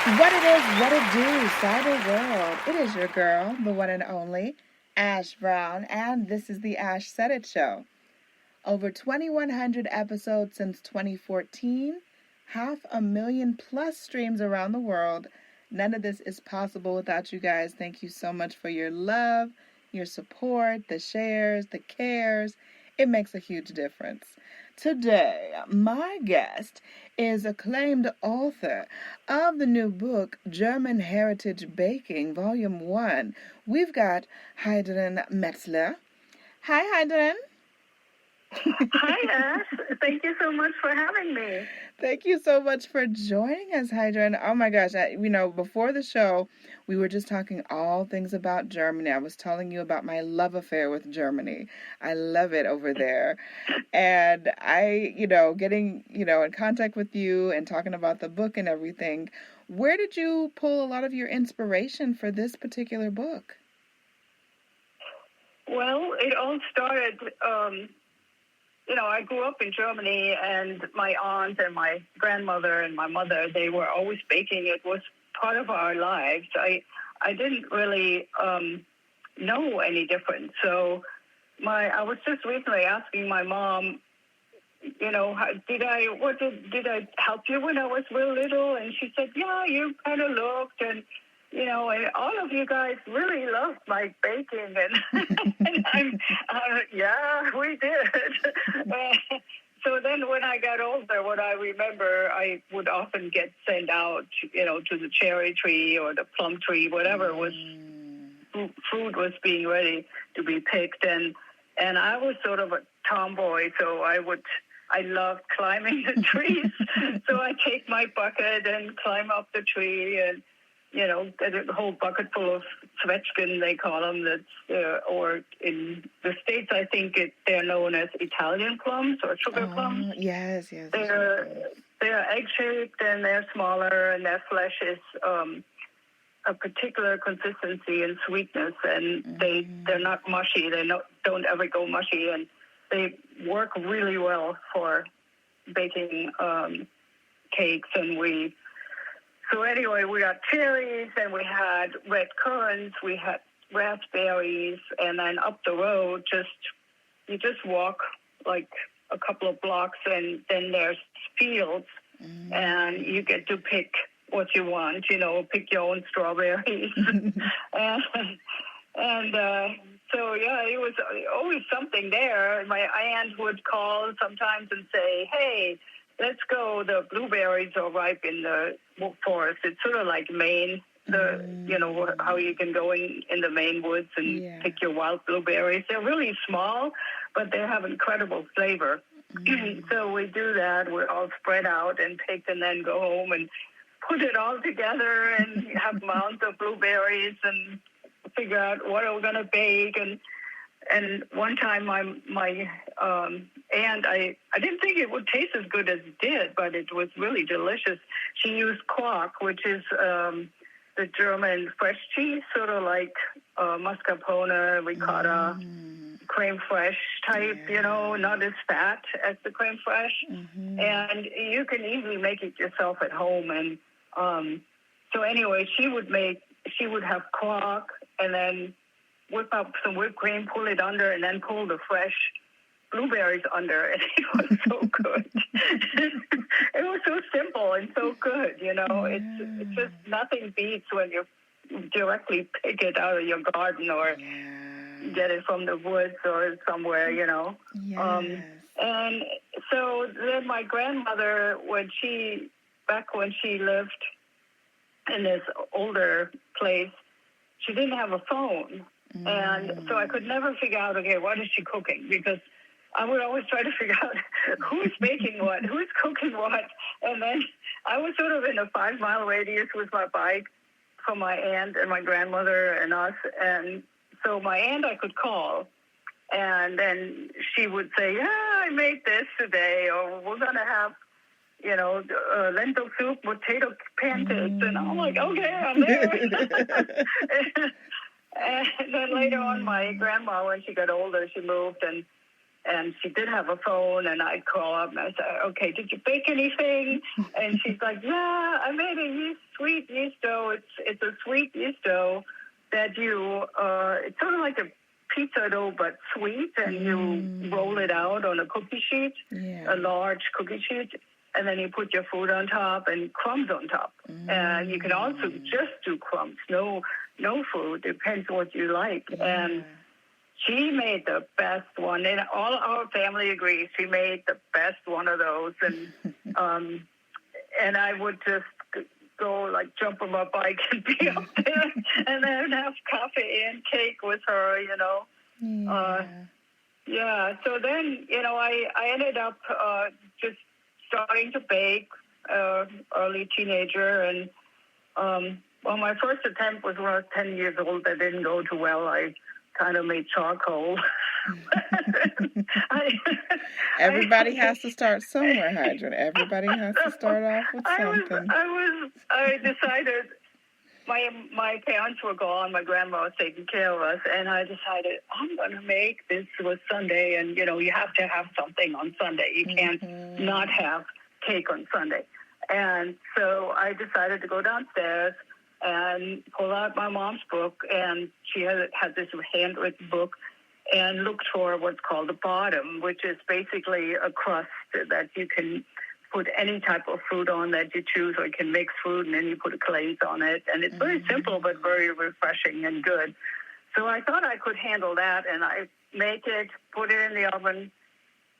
What it is, what it do, cyber world. It is your girl, the one and only, Ash Brown, and this is the Ash Said It Show. Over 2,100 episodes since 2014, 500,000 plus streams around the world. None of this is possible without you guys. Thank you so much for your love, your support, the shares, the cares. It makes a huge difference. Today, my guest is acclaimed author of the new book, German Heritage Baking, Volume 1. We've got Heidrun Metzler. Hi, Heidrun. Hi, Ash. Thank you so much for having me. Thank you so much for joining us, Heidrun. Oh my gosh, before the show, we were just talking all things about Germany. I was telling you about my love affair with Germany. I love it over there. And getting, in contact with you and talking about the book and everything, where did you pull a lot of your inspiration for this particular book? Well, it all started, I grew up in Germany, and my aunt and my grandmother and my mother, they were always baking. It was part of our lives. I didn't really know any different. So I was just recently asking my mom, did I help you when I was real little? And she said, yeah, you kind of looked, and and all of you guys really loved my baking, and yeah, we did. So then when I got older, what I remember, I would often get sent out, to the cherry tree or the plum tree, whatever was fruit was being ready to be picked, and I was sort of a tomboy, so I loved climbing the trees. So I take my bucket and climb up the tree and, get a whole bucket full of Zwetschgen, they call them, or in the States, I think they're known as Italian plums or sugar plums. Yes. They're egg-shaped, and they're smaller, and their flesh is a particular consistency and sweetness, and they're not mushy. They don't ever go mushy, and they work really well for baking cakes. And so anyway, we got cherries, and we had red currants, we had raspberries, and then up the road, you just walk like a couple of blocks, and then there's fields, and you get to pick what you want, pick your own strawberries. So, yeah, it was always something there. My aunt would call sometimes and say, hey, let's go. The blueberries are ripe in the forest. It's sort of like Maine, how you can go in the Maine woods and pick your wild blueberries. They're really small, but they have incredible flavor. So we do that. We're all spread out and pick, and then go home and put it all together and have mounds of blueberries and figure out what are we going to bake. And one time my aunt, I didn't think it would taste as good as it did, but it was really delicious. She used quark, which is the German fresh cheese, sort of like mascarpone, ricotta, creme fraiche type, not as fat as the creme fraiche. And you can easily make it yourself at home. And so anyway, she would have quark, and then whip up some whipped cream, pull it under, and then pull the fresh blueberries under. And it was so good. It was so simple and so good, It's just nothing beats when you directly pick it out of your garden or get it from the woods or somewhere, And so then my grandmother, when she lived in this older place, she didn't have a phone. And so I could never figure out, okay, what is she cooking? Because I would always try to figure out who's baking what, who's cooking what. And then I was sort of in a 5-mile radius with my bike from my aunt and my grandmother and us. And so my aunt I could call, and then she would say, yeah, I made this today, or we're going to have, lentil soup, potato pancakes. And I'm like, okay, I'm there. And then later on, my grandma, when she got older, she moved, and And she did have a phone, and I'd call up and I said, okay, did you bake anything? And she's like, yeah, I made a sweet yeast dough. It's a sweet yeast dough that it's sort of like a pizza dough, but sweet, and you roll it out on a cookie sheet, a large cookie sheet, and then you put your food on top and crumbs on top. And you can also just do crumbs, no food, depends what you like. And she made the best one, and all our family agrees she made the best one of those. And and I would just go, like, jump on my bike and be up there and then have coffee and cake with her, you know. So then, you know, I ended up just starting to bake, early teenager. And, well, my first attempt was when I was 10 years old. That didn't go too well. I kind of made charcoal. Everybody has to start somewhere, Heidrun. Everybody has to start off with something. I decided, my parents were gone. My grandma was taking care of us, and I decided I'm going to make this. It was Sunday, and you know you have to have something on Sunday. You can't not have cake on Sunday. And so I decided to go downstairs and pull out my mom's book, and she had this handwritten book, and looked for what's called a bottom, which is basically a crust that you can put any type of fruit on that you choose, or you can mix fruit and then you put a glaze on it. And it's very simple, but very refreshing and good. So I thought I could handle that, and I make it, put it in the oven,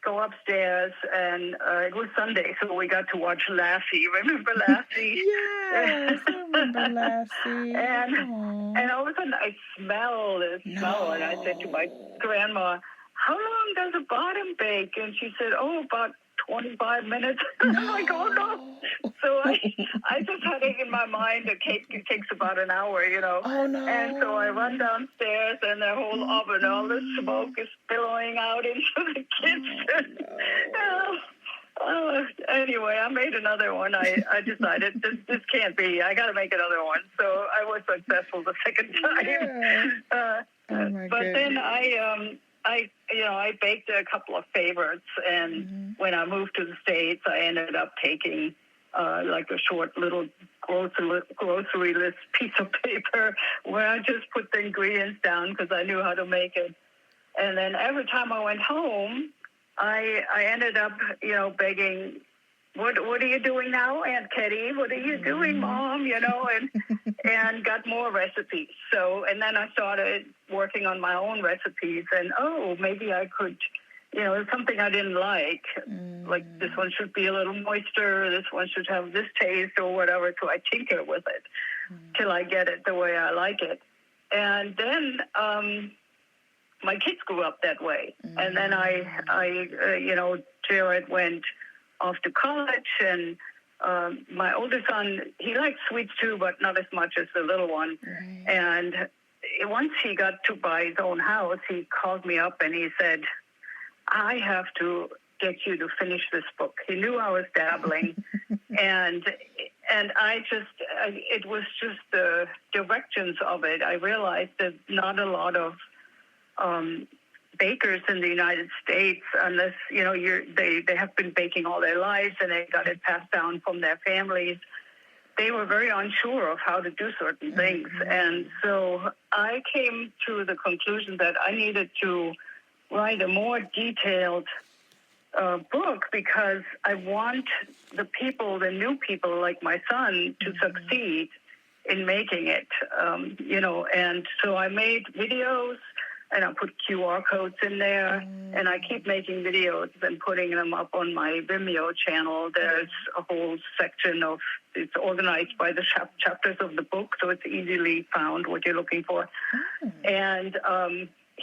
go upstairs, and it was Sunday, so we got to watch Lassie. Remember Lassie? Yes, I remember Lassie. And all of a sudden I smell this smell, and I said to my grandma, how long does a bottom bake? And she said, about 25 minutes. I'm like, oh no. So I just had it in my mind, a cake takes about an hour, you know. Oh no. And so I run downstairs, and the whole oven, all the smoke is billowing out into the kitchen. Anyway, I made another one. I decided this can't be. I got to make another one. So I was successful the second time. Yeah. But then I baked a couple of favorites, and when I moved to the States, I ended up taking like a short little grocery list piece of paper where I just put the ingredients down because I knew how to make it. And then every time I went home, I ended up, you know, begging, what are you doing now, Aunt Ketty? What are you doing, Mom? You know, and got more recipes. So, and then I started working on my own recipes, and maybe I could, you know, something I didn't like this one should be a little moister, this one should have this taste or whatever. So I tinker with it till I get it the way I like it. And then my kids grew up that way. And then Jared went off to college, and my older son, he likes sweets too, but not as much as the little one. Right. And once he got to buy his own house, he called me up and he said, I have to get you to finish this book. He knew I was dabbling. and it was just the directions of it. I realized that not a lot of bakers in the United States, unless, you know, they have been baking all their lives and they got it passed down from their families. They were very unsure of how to do certain things. And so I came to the conclusion that I needed to write a more detailed book, because I want the new people like my son to succeed in making it, and so I made videos, and I put QR codes in there, and I keep making videos and putting them up on my Vimeo channel. There's a whole section it's organized by the chapters of the book, so it's easily found what you're looking for. And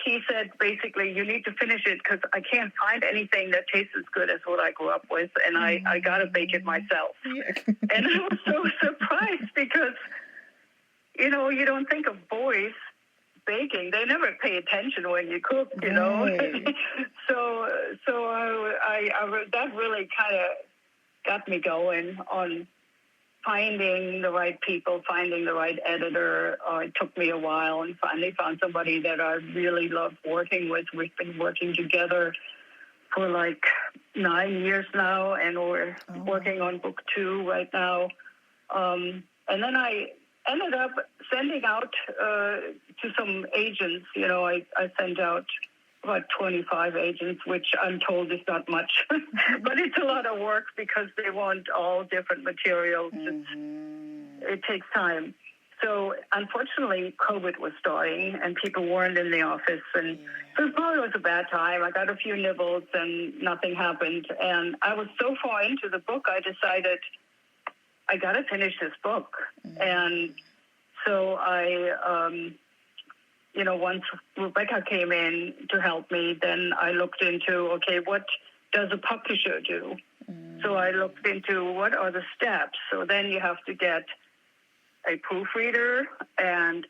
he said, basically, you need to finish it because I can't find anything that tastes as good as what I grew up with, and I got to bake it myself. And I was so surprised because, you know, you don't think of boys baking. They never pay attention when you cook, you know. So that really kind of got me going on finding the right people, finding the right editor. It took me a while, and finally found somebody that I really loved working with. We've been working together for like 9 years now, and we're working on book 2 right now. And then I ended up sending out to some agents. I sent out about 25 agents, which I'm told is not much, but it's a lot of work because they want all different materials. It takes time. So unfortunately, COVID was starting and people weren't in the office. And so it probably was a bad time. I got a few nibbles and nothing happened. And I was so far into the book, I decided I got to finish this book. And so I, once Rebecca came in to help me, then I looked into, okay, what does a publisher do? So I looked into what are the steps. So then you have to get a proofreader, and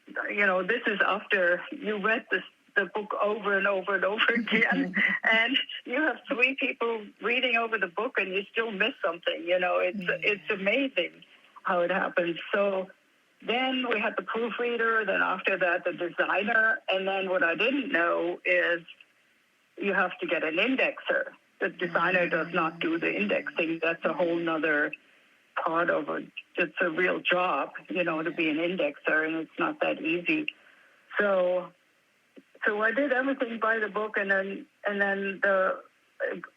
this is after you read the book over and over and over again, and you have 3 people reading over the book, and you still miss something. It's amazing how it happens. So then we had the proofreader, then after that the designer, and then what I didn't know is you have to get an indexer. The designer does not do the indexing. That's a whole nother part of it. It's a real job, to be an indexer, and it's not that easy. So I did everything by the book, and then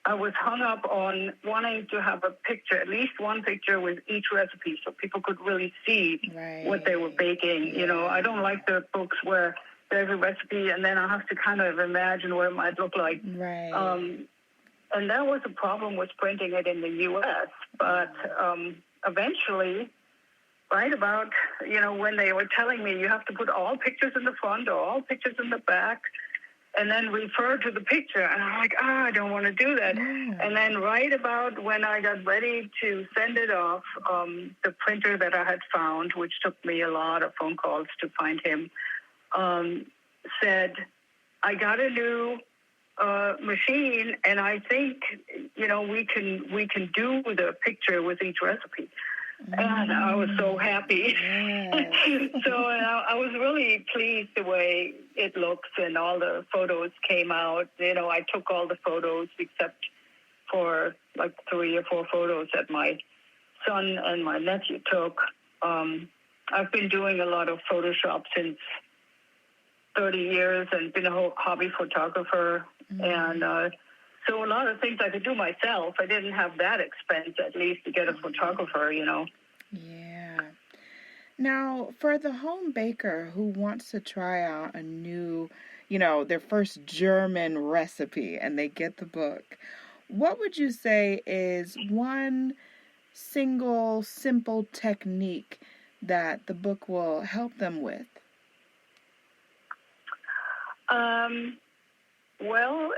I was hung up on wanting to have a picture, at least one picture with each recipe, so people could really see what they were baking. I don't like the books where there's a recipe and then I have to kind of imagine what it might look like. And that was a problem with printing it in the U.S. But eventually, right about, when they were telling me you have to put all pictures in the front or all pictures in the back and then refer to the picture. And I'm like, I don't want to do that. And then right about when I got ready to send it off, the printer that I had found, which took me a lot of phone calls to find him, said, I got a new machine, and I think we can do the picture with each recipe. And I was so happy. So I was really pleased the way it looks, and all the photos came out. I took all the photos except for like 3 or 4 photos that my son and my nephew took. I've been doing a lot of Photoshop since 30 years and been a hobby photographer. And so a lot of things I could do myself. I didn't have that expense, at least, to get a photographer, Yeah. Now, for the home baker who wants to try out a new, their first German recipe, and they get the book, what would you say is one single, simple technique that the book will help them with? Well,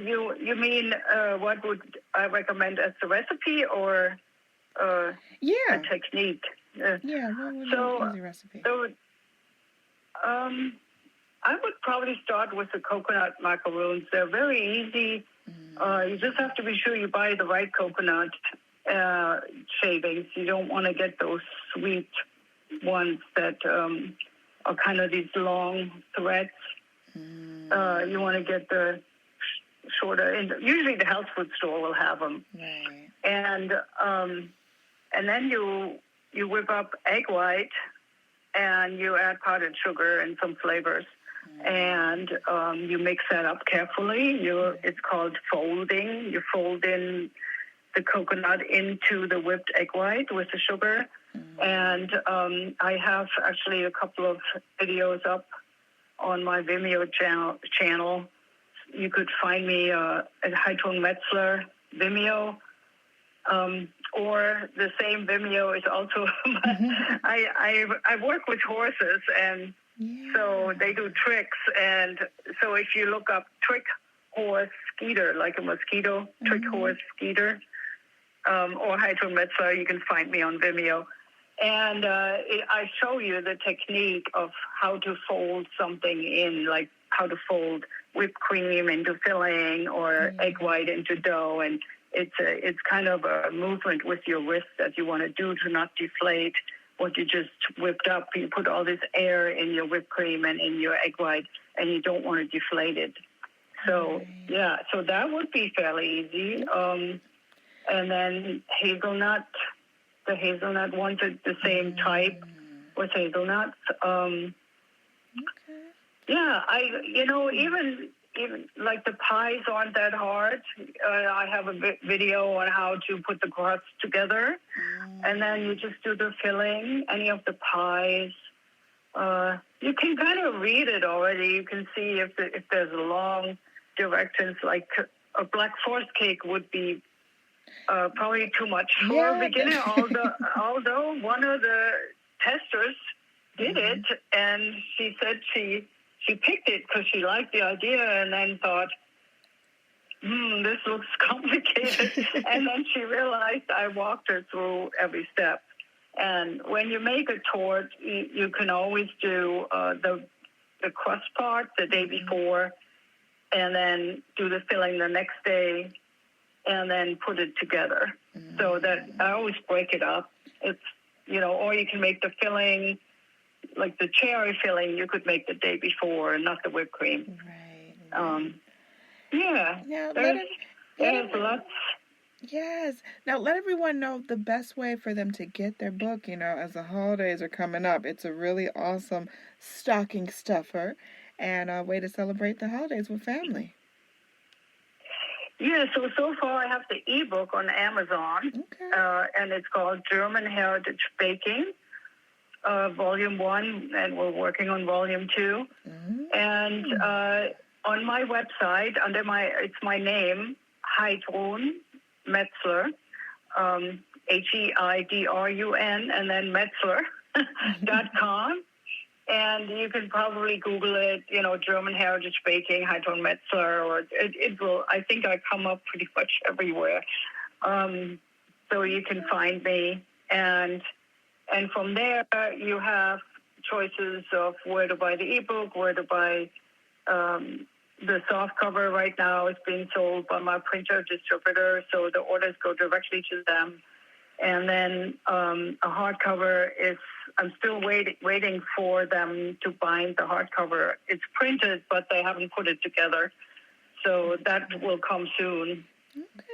you mean what would I recommend as a recipe or a technique? What would you use a recipe? So, I would probably start with the coconut macaroons. They're very easy. You just have to be sure you buy the right coconut shavings. You don't want to get those sweet ones that are kind of these long threads. You want to get the shorter. Usually the health food store will have them. And then you whip up egg white, and you add powdered sugar and some flavors, and you mix that up carefully. It's called folding. You fold in the coconut into the whipped egg white with the sugar. And I have actually a couple of videos up on my Vimeo channel. You could find me at Heidrun Metzler Vimeo, or the same Vimeo is also. I work with horses, and so they do tricks. And so if you look up trick horse skeeter, like a mosquito, trick horse skeeter, or Heidrun Metzler, you can find me on Vimeo. And I show you the technique of how to fold something in, like how to fold whipped cream into filling or egg white into dough. And it's kind of a movement with your wrist that you want to do to not deflate what you just whipped up. You put all this air in your whipped cream and in your egg white, and you don't want to deflate it. So, yeah, so that would be fairly easy. And then hazelnut, the hazelnut ones are the same type with hazelnuts. Yeah, even like the pies aren't that hard. I have a video on how to put the crust together, and then you just do the filling. Any of the pies, you can kind of read it already. You can see if there's long directions. Like a black forest cake would be probably too much for a beginner. Although one of the testers did it, and she said she picked it because she liked the idea, and then thought, this looks complicated. And then she realized I walked her through every step. And when you make a torte, you can always do the crust part the day before, and then do the filling the next day, and then put it together. So that I always break it up. It's, or you can make the filling, like the cherry filling, you could make the day before and not the whipped cream. Right. There's lots. Yes. Now, let everyone know the best way for them to get their book, as the holidays are coming up. It's a really awesome stocking stuffer and a way to celebrate the holidays with family. Yeah, so far I have the ebook on Amazon, and it's called German Heritage Baking, Volume 1, and we're working on Volume 2. And on my website, it's my name, Heidrun Metzler, Heidrun, and then Metzler.com. And you can probably Google it, German Heritage Baking, Heidrun Metzler, or it will, I think I come up pretty much everywhere. So you can find me. And from there, you have choices of where to buy the ebook, where to buy the soft cover. Right now is being sold by my printer distributor, so the orders go directly to them. And then a hardcover is, I'm still waiting for them to bind the hardcover. It's printed, but they haven't put it together. So that will come soon. Okay.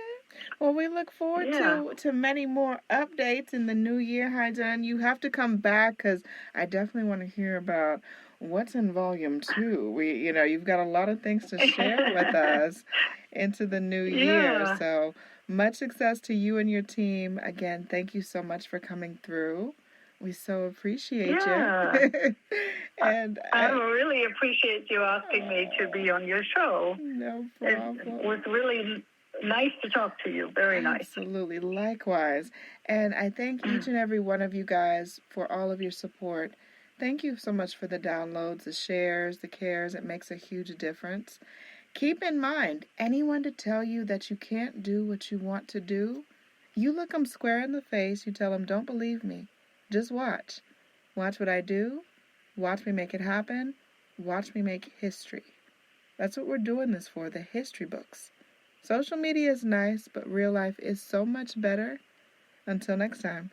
Well, we look forward to many more updates in the new year, Heidrun. You have to come back because I definitely want to hear about what's in Volume 2. You've got a lot of things to share with us into the new year. So much success to you and your team. Again, thank you so much for coming through. We so appreciate you. And I really appreciate you asking me to be on your show. No problem. It was really nice to talk to you. Very nice. Absolutely. Likewise. And I thank each and every one of you guys for all of your support. Thank you so much for the downloads, the shares, the cares. It makes a huge difference. Keep in mind, anyone to tell you that you can't do what you want to do, you look them square in the face, you tell them, don't believe me. Just watch. Watch what I do. Watch me make it happen. Watch me make history. That's what we're doing this for, the history books. Social media is nice, but real life is so much better. Until next time.